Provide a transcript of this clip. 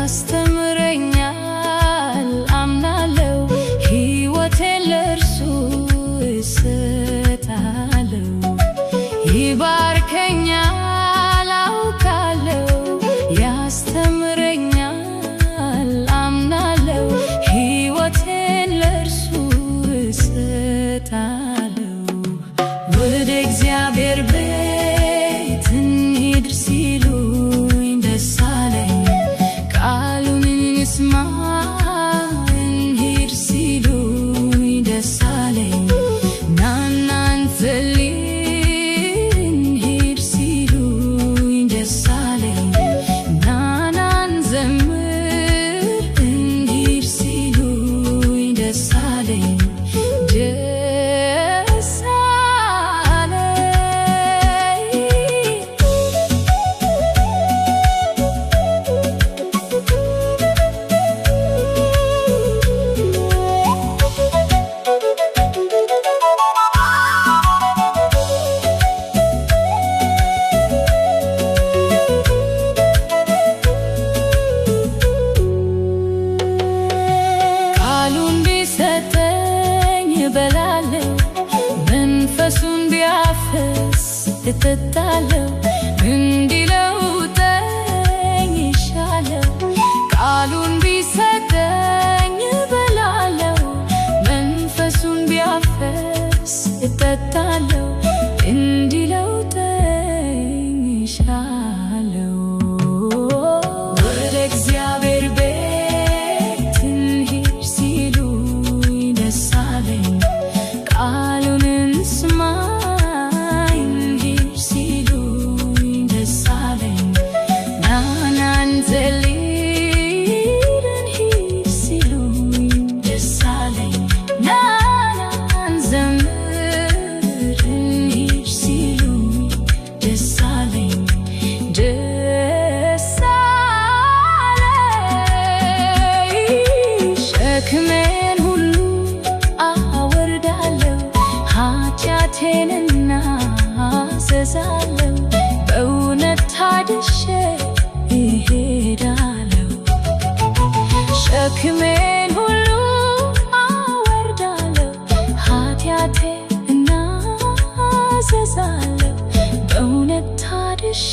ያስተምረኛል አምናለው ሕይወቴን ለእርሱ እሰጣለው ይባርከኛል አውቃለው ያስተምረኛል አምናለው ሕይወቴን ለእርሱ እሰጣለው ወደ እግዚአብሔር ቤት እንሂድ ሲሉኝ ደስ አለኝ ቃሉን እንስማ እንሂድ ሲሉኝ ደስ አለኝ ናና እንጸልይ እንሂድ ሲሉኝ ደስ አለኝ ናና እንዘምር እንሂድ ሲሉኝ ደስ አለኝ መንፈሱን ቢያፈስ እጠጣለው እንዲለውጠኝ ይሻለው ቃሉን ቢሰጠኝ እበላለው መንፈሱን ቢያፈስ እጠጣለው እንዲለውጠኝ ይሻለው ወደ እግዚአብሔር ቤት እንሂድ ሲሉኝ ደስ አለኝ ቃሉን እንስማ እንሂድ ሲሉኝ ደስ አለኝ ናና እንጸልይ እንሂድ ሲሉኝ ደስ አለኝ ናና እንዘምር እንሂድ ሲሉኝ ደስ አለኝ ደስ አለኝ ሸክሜን ሁሉ አወርዳለው ኃጢአቴን እናዘዛለው በእውነት ታድሼ እሄዳለው ሸክሜን ሁሉ አወርዳለው ኃጢአቴን እናዘዛለው በእውነት ታድሼ